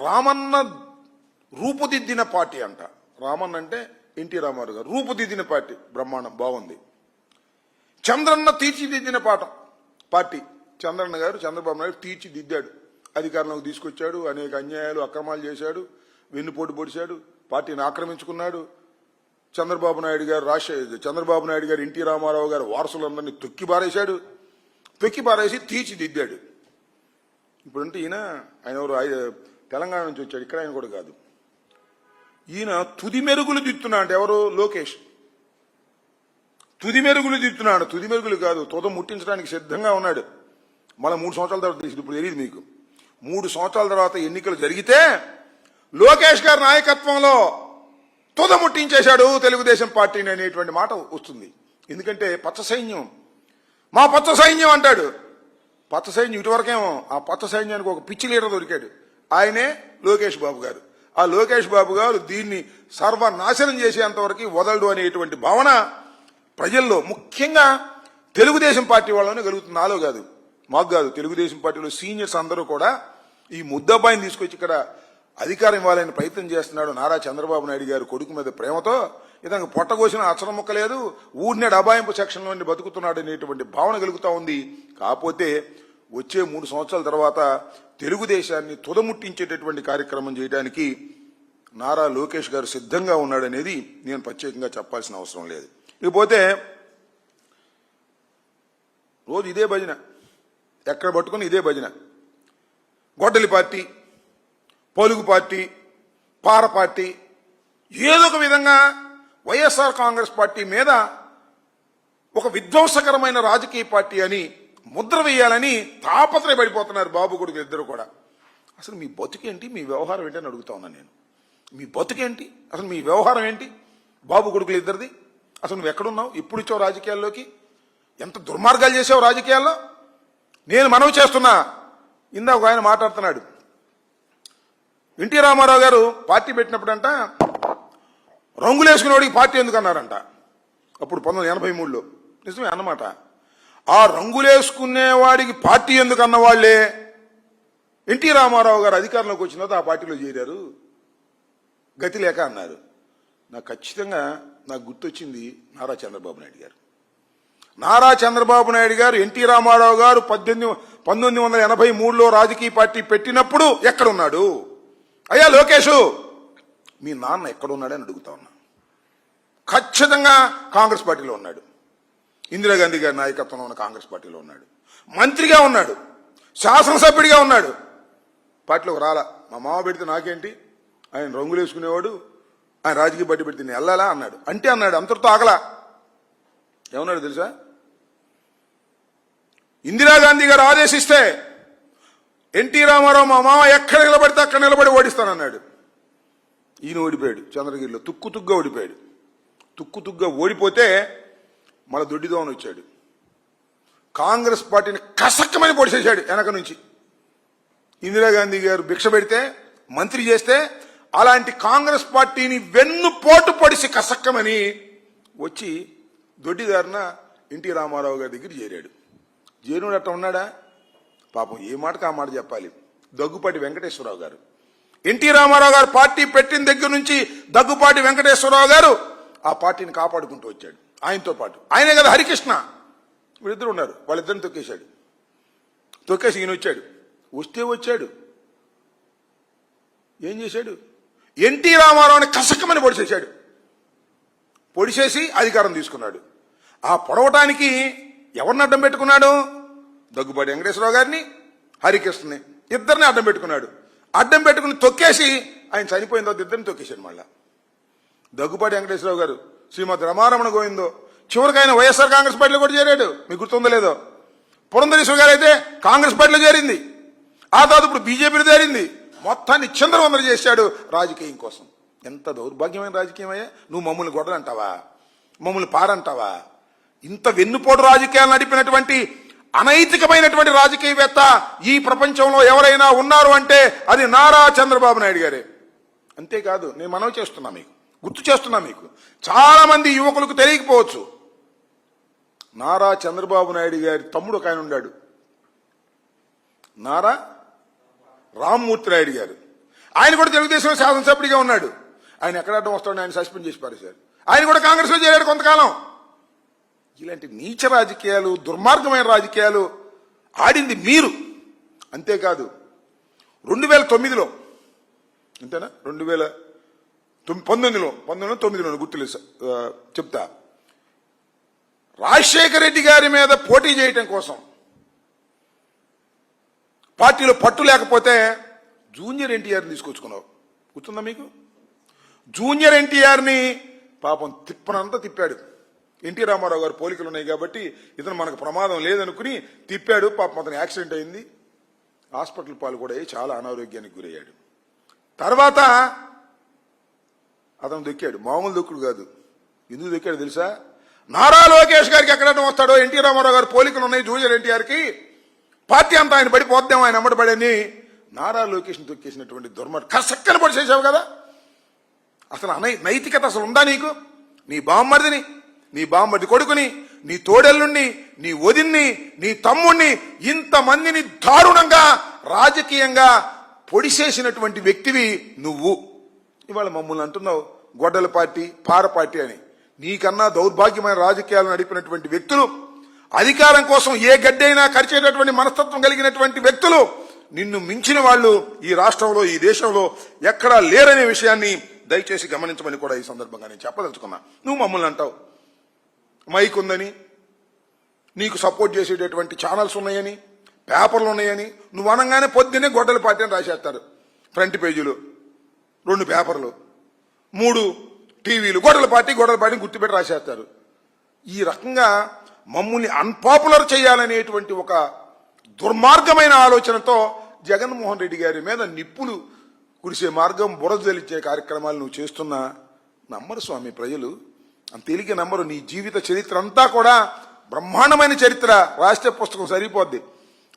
Ramanna రూపుదిద్దిన party అంట. రామన్న అంటే NT Ramarao గారు రూపుదిద్దిన పార్టీ. బ్రహ్మాండం, బాగుంది. చంద్రన్న తీర్చిదిద్దిన పార్టీ. చంద్రన్న గారు చంద్రబాబు నాయుడు తీర్చిదిద్దాడు, అధికారంలోకి తీసుకొచ్చాడు, అనేక అన్యాయాలు అక్రమాలు చేశాడు, వెన్నుపోటు పొడిచాడు, పార్టీని ఆక్రమించుకున్నాడు. చంద్రబాబు నాయుడు గారు ఎన్టీ రామారావు గారు వారసులందరినీ తొక్కి పారేసి తీర్చిదిద్దాడు. ఇప్పుడంటే ఆయన ఎవరు, తెలంగాణ నుంచి వచ్చాడు, ఇక్కడ ఆయన కూడా కాదు. ఈయన తుది మెరుగులు దిద్దుతున్నా అంటే ఎవరు, లోకేష్ తుది మెరుగులు దిద్దుతున్నాడు. తుది మెరుగులు కాదు, తుద ముట్టించడానికి సిద్ధంగా ఉన్నాడు. మళ్ళీ 3 సంవత్సరాల తర్వాత తెలిసింది. ఇప్పుడు తెలియదు మీకు. 3 సంవత్సరాల తర్వాత ఎన్నికలు జరిగితే లోకేష్ గారి నాయకత్వంలో తుద ముట్టించేశాడు తెలుగుదేశం పార్టీని అనేటువంటి మాట వస్తుంది. ఎందుకంటే పచ్చ సైన్యం, మా పచ్చ సైన్యం అంటాడు. పచ్చ సైన్యం ఇటువరకేమో, ఆ పచ్చ సైన్యానికి ఒక పిచ్చి లీడర్ దొరికాడు, ఆయనే లోకేష్ బాబు గారు. ఆ లోకేష్ బాబు గారు దీన్ని సర్వనాశనం చేసేంతవరకు వదలడు అనేటువంటి భావన ప్రజల్లో, ముఖ్యంగా తెలుగుదేశం పార్టీ వాళ్ళనే కలుగుతుంది. నాలో కాదు, మాకు కాదు. తెలుగుదేశం పార్టీలో సీనియర్స్ అందరూ కూడా ఈ ముద్దబ్బాయిని తీసుకొచ్చి ఇక్కడ అధికారం ఇవ్వాలని ప్రయత్నం చేస్తున్నాడు. నారా చంద్రబాబు నాయుడు గారు కొడుకు మీద ప్రేమతో ఇతనికి పొట్టకోసిన అక్షరం ముక్కలేదు, ఊరినే డబాయింపు సెక్షన్ నుండి బతుకుతున్నాడు అనేటువంటి భావన కలుగుతా ఉంది. కాకపోతే వచ్చే 3 సంవత్సరాల తర్వాత తెలుగుదేశాన్ని తుదముట్టించేటటువంటి కార్యక్రమం చేయడానికి నారా లోకేష్ గారు సిద్ధంగా ఉన్నాడనేది నేను ప్రత్యేకంగా చెప్పాల్సిన అవసరం లేదు. ఇకపోతే రోజు ఇదే భజన, ఎక్కడ పట్టుకుని ఇదే భజన. గొడ్డలి పార్టీ, పొలుగు పార్టీ, పార పార్టీ, ఏదో ఒక విధంగా వైఎస్ఆర్ కాంగ్రెస్ పార్టీ మీద ఒక విధ్వంసకరమైన రాజకీయ పార్టీ అని ముద్ర వేయాలని తాపత్రయపడిపోతున్నారు బాబు కొడుకు ఇద్దరు కూడా. అసలు మీ బతుకేంటి, మీ వ్యవహారం ఏంటి అని అడుగుతా ఉన్నాను నేను. మీ బతుకేంటి, అసలు మీ వ్యవహారం ఏంటి? బాబు కొడుకులు ఇద్దరిది. అసలు నువ్వు ఎక్కడున్నావు? ఎప్పుడు ఇచ్చావు రాజకీయాల్లోకి? ఎంత దుర్మార్గాలు చేసావు రాజకీయాల్లో? నేను మనవి చేస్తున్నా. ఇందాక ఆయన మాట్లాడుతున్నాడు, ఎన్టీ రామారావు గారు పార్టీ పెట్టినప్పుడంట రంగులేసుకునేవాడికి పార్టీ ఎందుకు అన్నారంట. అప్పుడు 1983లో. నిజమే అన్నమాట. ఆ రంగులేసుకునేవాడికి పార్టీ ఎందుకు అన్నవాళ్లే ఎన్టీ రామారావు గారు అధికారంలోకి వచ్చిన తర్వాత ఆ పార్టీలో చేరారు, గతి లేక అన్నారు. నాకు ఖచ్చితంగా గుర్తొచ్చింది నారా చంద్రబాబు నాయుడు గారు. నారా చంద్రబాబు నాయుడు గారు ఎన్టీ రామారావు గారు 1983లో రాజకీయ పార్టీ పెట్టినప్పుడు ఎక్కడున్నాడు? అయ్యా లోకేషు, మీ నాన్న ఎక్కడున్నాడని అడుగుతా ఉన్నా. ఖచ్చితంగా కాంగ్రెస్ పార్టీలో ఉన్నాడు. ఇందిరాగాంధీ గారి నాయకత్వంలో ఉన్న కాంగ్రెస్ పార్టీలో ఉన్నాడు. మంత్రిగా ఉన్నాడు, శాసనసభ్యుడిగా ఉన్నాడు. పార్టీలోకి రాలా. మా మామ పెడితే నాకేంటి, ఆయన రంగులు వేసుకునేవాడు, ఆయన రాజకీయ పార్టీ పెడితే నేను వెళ్ళాలా అన్నాడు. అంటే అన్నాడు, అంతటితో ఆగలా. ఏమన్నాడు తెలుసా? ఇందిరాగాంధీ గారు ఆదేశిస్తే ఎన్టీ రామారావు మా మామ ఎక్కడ నిలబడితే అక్కడ నిలబడి ఓడిస్తానన్నాడు. ఈయన ఓడిపోయాడు చంద్రగిరిలో, తుక్కుతుగ్గా ఓడిపోయాడు. తుక్కుతుగ్గా ఓడిపోతే మళ్ళీ దొడ్డిదోమని వచ్చాడు. కాంగ్రెస్ పార్టీని కసక్కమని పొడిచేశాడు వెనక నుంచి. ఇందిరాగాంధీ గారు భిక్ష పెడితే, మంత్రి చేస్తే, అలాంటి కాంగ్రెస్ పార్టీని వెన్నుపోటు పొడిసి కసక్కమని వచ్చి దొడ్డిదారిన ఎన్టీ రామారావు గారి దగ్గర చేరాడు. జైనుడు అట్ట ఉన్నాడా? పాపం ఏ మాటకు ఆ మాట చెప్పాలి. దగ్గుపాటి వెంకటేశ్వరరావు గారు, ఎన్టీ రామారావు గారు పార్టీ పెట్టిన దగ్గర నుంచి దగ్గుపాటి వెంకటేశ్వరరావు గారు ఆ పార్టీని కాపాడుకుంటూ వచ్చాడు. ఆయనతో పాటు ఆయనే కదా హరికృష్ణ, వీళ్ళిద్దరు ఉన్నారు. వాళ్ళిద్దరిని తొక్కేశాడు. తొక్కేసి ఈయన వచ్చాడు. వచ్చాడు ఏం చేశాడు? ఎన్టీ రామారావుని కసక్కమని పొడిచేశాడు. పొడిచేసి అధికారం తీసుకున్నాడు. ఆ పొడవటానికి ఎవరిని అడ్డం పెట్టుకున్నాడు? దగ్గుబాటి వెంకటేశ్వరరావు గారిని, హరికృష్ణని, ఇద్దరిని అడ్డం పెట్టుకున్నాడు. అడ్డం పెట్టుకుని తొక్కేసి ఆయన చనిపోయిన తర్వాత ఇద్దరిని తొక్కేశాడు. మళ్ళా దగ్గుబాటి వెంకటేశ్వరరావు గారు శ్రీమతి రమారమణ గోవిందో చివరికి ఆయన వైఎస్ఆర్ కాంగ్రెస్ పార్టీలో కూడా చేరాడు. మీకు గుర్తుందో లేదో? పురంధరేశ్వరి గారు అయితే కాంగ్రెస్ పార్టీలో చేరింది. ఆ తర్వాత ఇప్పుడు బీజేపీలో చేరింది. మొత్తాన్ని చిందరవందర చేశాడు రాజకీయం కోసం. ఎంత దౌర్భాగ్యమైన రాజకీయం అయ్యా! నువ్వు మమ్మల్ని గొడవలంటావా? మమ్మల్ని పారంటావా? ఇంత వెన్నుపోటు రాజకీయాలు నడిపినటువంటి అనైతికమైనటువంటి రాజకీయవేత్త ఈ ప్రపంచంలో ఎవరైనా ఉన్నారు అంటే అది నారా చంద్రబాబు నాయుడు గారే. అంతేకాదు, నేను మనవి చేస్తున్నా, మీకు గుర్తు చేస్తున్నా. మీకు చాలా మంది యువకులకు తెలియకపోవచ్చు, నారా చంద్రబాబు నాయుడు గారి తమ్ముడు ఒక ఆయన ఉన్నాడు, నారా రామ్మూర్తి నాయుడు గారు. ఆయన కూడా తెలుగుదేశంలో శాసనసభ్యుడిగా ఉన్నాడు. ఆయన ఎక్కడ అడ్డం వస్తాడని ఆయన సస్పెండ్ చేసి పారేశారు. ఆయన కూడా కాంగ్రెస్లో చేరాడు కొంతకాలం. ఇలాంటి నీచ రాజకీయాలు, దుర్మార్గమైన రాజకీయాలు ఆడింది మీరు. అంతేకాదు 2009లో అంతేనా 2019లో గుర్తులేదు చెప్తా, రాజశేఖర రెడ్డి గారి మీద పోటీ చేయటం కోసం పార్టీలో పట్టు లేకపోతే జూనియర్ ఎన్టీఆర్ని తీసుకొచ్చుకున్నావు. గుర్తుందా మీకు? జూనియర్ ఎన్టీఆర్ని పాపం తిప్పనంతా తిప్పాడు. ఎన్టీ రామారావు గారు పోలికలు ఉన్నాయి కాబట్టి ఇతను మనకు ప్రమాదం లేదనుకుని తిప్పాడు. పాపం అతను యాక్సిడెంట్ అయింది, హాస్పిటల్ పాలు కూడా అయ్యి చాలా అనారోగ్యానికి గురయ్యాడు. తర్వాత అతను దొక్కాడు, మామూలు దొక్కుడు కాదు. ఎందుకు దొక్కాడు తెలుసా? నారా లోకేష్ గారికి ఎక్కడన్నా వస్తాడో, ఎన్టీ రామారావు గారు పోలికలు ఉన్నాయి జూనియర్ ఎన్టీఆర్కి, పార్టీ అంతా ఆయన పడిపోద్దాం, ఆయన అమ్మడబడని నారా లోకేష్ని తొక్కేసినటువంటి దుర్మార్గం కసక్కన పొడి చేసావు కదా. అసలు నైతికత అసలు ఉందా నీకు? నీ బామ్మర్దిని, నీ బామ్మర్ది కొడుకుని, నీ తోడెల్లుణ్ణి, నీ వదిన్ని, నీ తమ్ముణ్ణి, ఇంతమందిని దారుణంగా రాజకీయంగా పొడిసేసినటువంటి వ్యక్తివి నువ్వు. ఇవాళ మమ్మల్ని అంటున్నావు గొడ్డల పార్టీ, పార పార్టీ అని. నీకన్నా దౌర్భాగ్యమైన రాజకీయాలు నడిపినటువంటి వ్యక్తులు, అధికారం కోసం ఏ గడ్డైనా కరిచేటటువంటి మనస్తత్వం కలిగినటువంటి వ్యక్తులు, నిన్ను మించిన వాళ్ళు ఈ రాష్ట్రంలో, ఈ దేశంలో ఎక్కడా లేరనే విషయాన్ని దయచేసి గమనించమని కూడా ఈ సందర్భంగా నేను చెప్పదలుచుకున్నా. నువ్వు మమ్మల్ని అంటావు మైక్ ఉందని, నీకు సపోర్ట్ చేసేటటువంటి ఛానల్స్ ఉన్నాయని, పేపర్లు ఉన్నాయని. నువ్వు అనగానే పొద్దున్నే గొడ్డల పార్టీ అని రాసేస్తారు. ఫ్రంట్ పేజీలు 2 పేపర్లు, 3 టీవీలు, గొడ్డల పార్టీని గుర్తుపెట్టి రాసేస్తారు. ఈ రకంగా మమ్మల్ని అన్పాపులర్ చేయాలనేటువంటి ఒక దుర్మార్గమైన ఆలోచనతో జగన్మోహన్ రెడ్డి గారి మీద నిప్పులు కురిసే మార్గం, బురద జలిచ్చే కార్యక్రమాలు నువ్వు చేస్తున్నా నమ్మరు స్వామి ప్రజలు. అంత తేలిక నమ్మరు. నీ జీవిత చరిత్ర అంతా కూడా బ్రహ్మాండమైన చరిత్ర, రాష్ట్ర పుస్తకం సరిపోద్ది.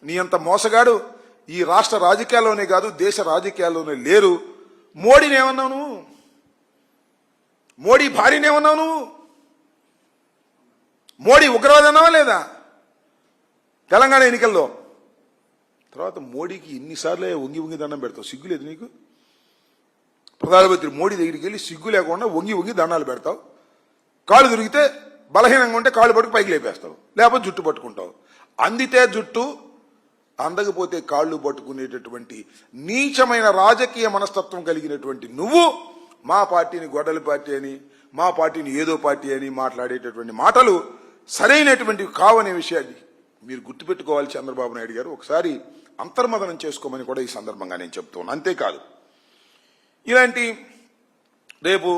నీ అంత మోసగాడు ఈ రాష్ట్ర రాజకీయాల్లోనే కాదు, దేశ రాజకీయాల్లోనే లేరు. మోడీని ఏమన్నావు నువ్వు? మోడీ భార్యని ఏమన్నావు నువ్వు? మోడీ ఉగ్రవాది అన్నావా లేదా తెలంగాణ ఎన్నికల్లో? తర్వాత మోడీకి ఎన్నిసార్లు వంగి దండం పెడతావు? సిగ్గులేదు నీకు? ప్రధానమంత్రి మోడీ దగ్గరికి వెళ్ళి సిగ్గు లేకుండా వంగి దండాలు పెడతావు. కాళ్ళు దొరికితే బలహీనంగా ఉంటే కాళ్ళు పట్టుకు పైకి లేపేస్తావు, లేకపోతే జుట్టు పట్టుకుంటావు. అందితే జుట్టు, అందకపోతే కాళ్ళు పట్టుకునేటటువంటి నీచమైన రాజకీయ మనస్తత్వం కలిగినటువంటి నువ్వు మా పార్టీని గొడ్డలి పార్టీ అని, మా పార్టీని ఏదో పార్టీ అని మాట్లాడేటటువంటి మాటలు సరైనటువంటివి కావనే విషయాన్ని మీరు గుర్తుపెట్టుకోవాలి. చంద్రబాబు నాయుడు గారు ఒకసారి అంతర్మదనం చేసుకోమని కూడా ఈ సందర్భంగా నేను చెప్తున్నాను. అంతేకాదు, ఇలాంటి రేపు